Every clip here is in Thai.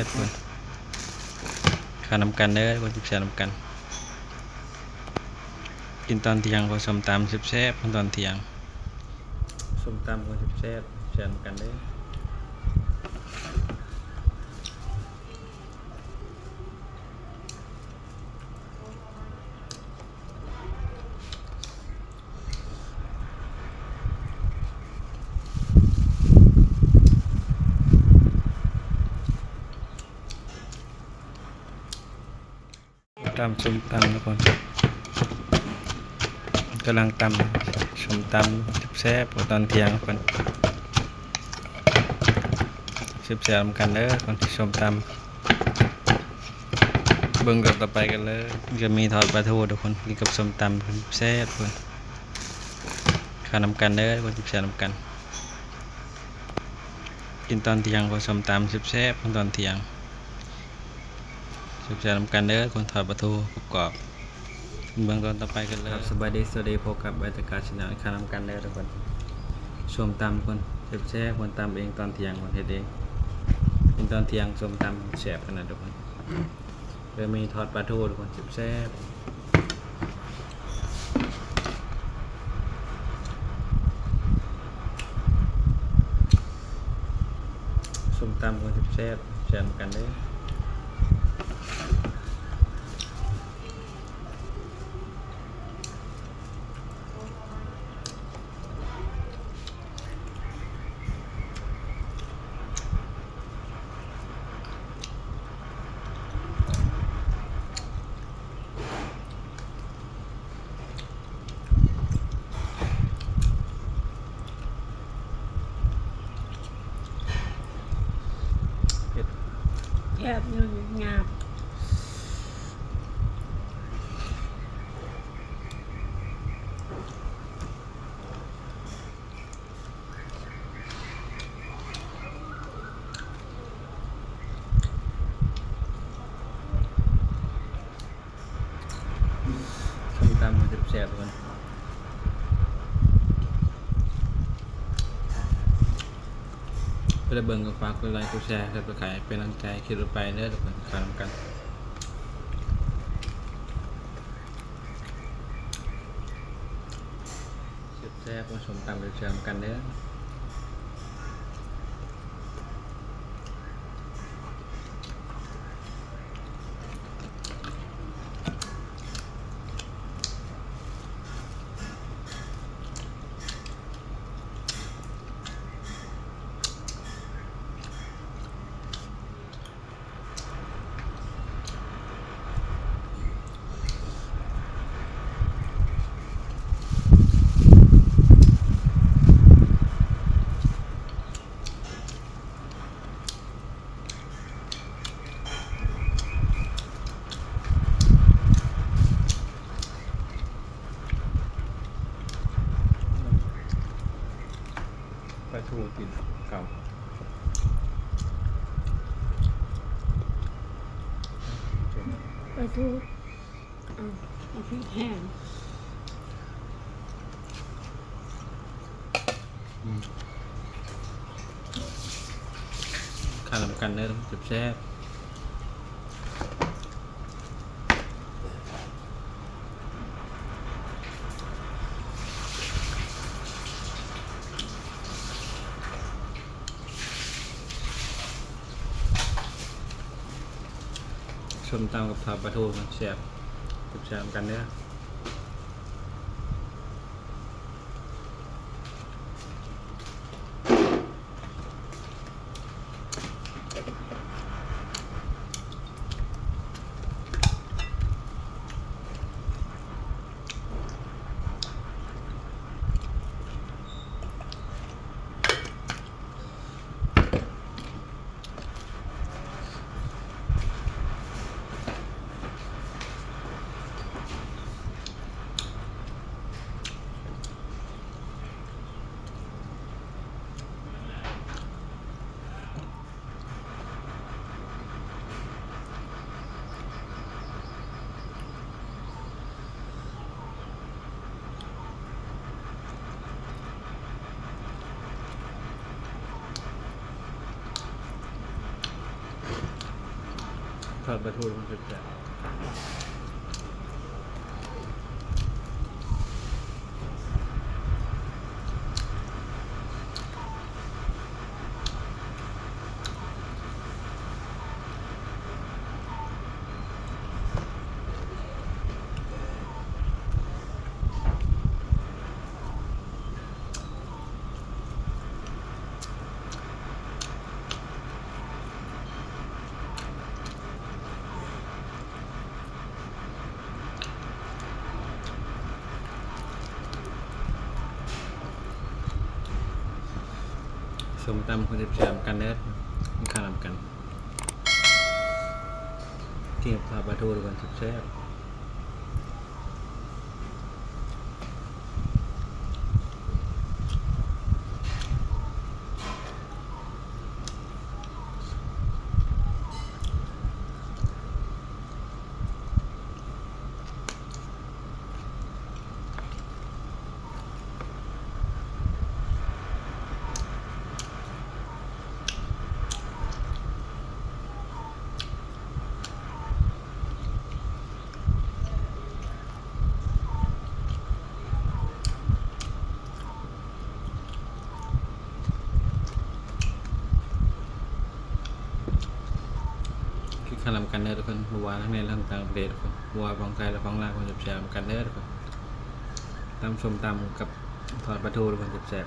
บคนข้าวนำกันเด้อคนแซ่บนำกันกินตอนเที่ยงคนส้มตำแซ่บๆตอนเที่ยงส้มตำคนแซ่บนำกันเด้อตำส้มตำทุกคนกำลังตำส้มตำแซ่บตอนเที่ยงคนแซ่บกันเด้อคนที่ส้มตำเบิ่งกับต่อไปกันเลยจะมีทอดปลาทูทุกคนกินกับส้มตำแซ่บคนข้าวนำกันเด้อคนที่แซ่บนำกันกินตอนเที่ยงคนส้มตำแซ่บตอนเที่ยงแซ่บนำกันเด้อคนทอดปลาทูกรอบเบื้องต้นต่อไปกันเลยสบายดีสวัสดีพบกับใบตะการชนะข้าวนำกันเด้อทุกคนส้มตำคนแซ่บคนตำเองตอนเที่ยงคนเฮ็ดเองกินตอนเที่ยงส้มตำแซ่บขนาดทุกคนเดี๋ยวมีทอดปลาทูทุกคนแซ่บส้มตำคนแซ่บกันเด้อแอบอยู่งามส้มตำคนแซ่บทุกคนเพื่อเบิ่งกับฝากกดไลค์กดแชร์กดขายเป็นกำลังใจคลิปต่อไปเด้อทุกคนข้าวนำกันแซ่บผสมตำแซ่บกันเด้อปลาทูกินเก่าไปทุกเอาพริกแห้งข้าวนำกันเด้อแซ่บส้มตำกับทอดปลาทูมันแซ่บกันเด้อ อดปลาทูมันแซ่บสมตำคนแซ่บกันเด้อมันข้ามกันกินกับทอดปลาทูทุกคนแซ่บข้ามกันเด้อทุกคนบัวทั้งในทั้งต่างประเทศทุกคนบัวของไทยและของลาวคนแซ่บกันเด้อทุกคนตำส้มตำกับทอดปลาทูทุกคนแซ่บ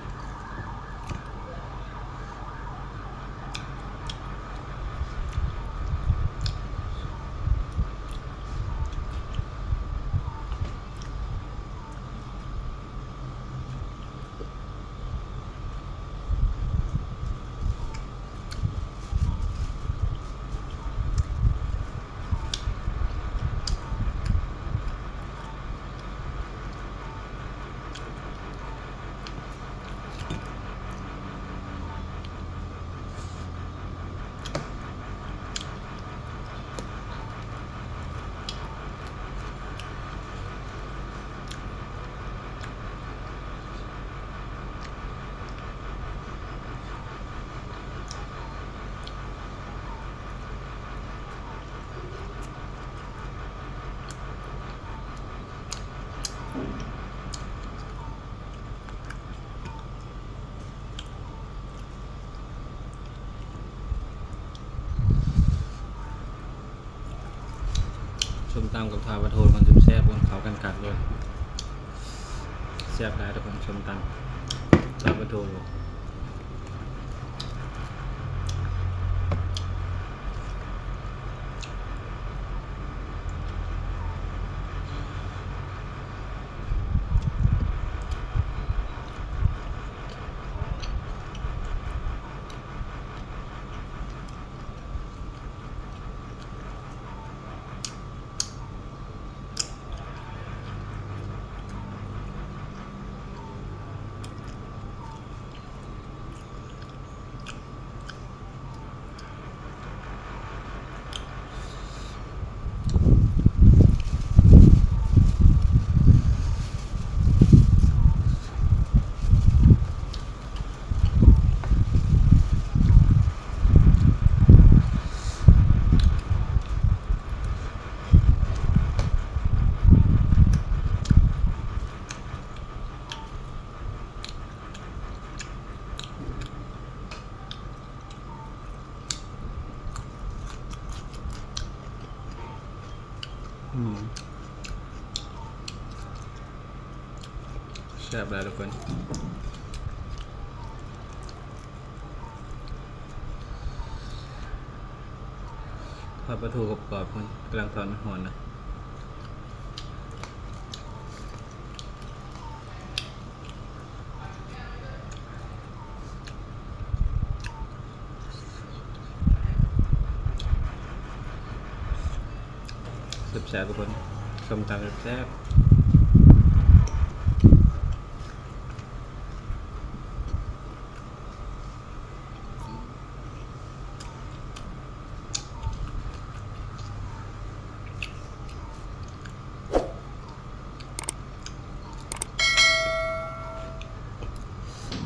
ส้มตำกับทอดปลาทูคนแซ่บคนเขากันกัดเลยแซ่บหลายทุกคนส้มตำทอดปลาทูแซ่บหลายทุกคนทอดปลาทูกรอบๆคนกำลังทอดหอนนะแซ่บๆทุกคนส้มตำแซ่บ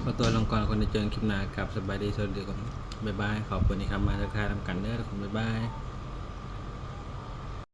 ขอตัวลงก่อนคนจะเจอคลิปหน้ากับสบายดีสวัสดีทุกคนบ๊ายบายขอบคุณที่เข้ามาทักทายทำกันเด้อทุกคนบ๊ายบาย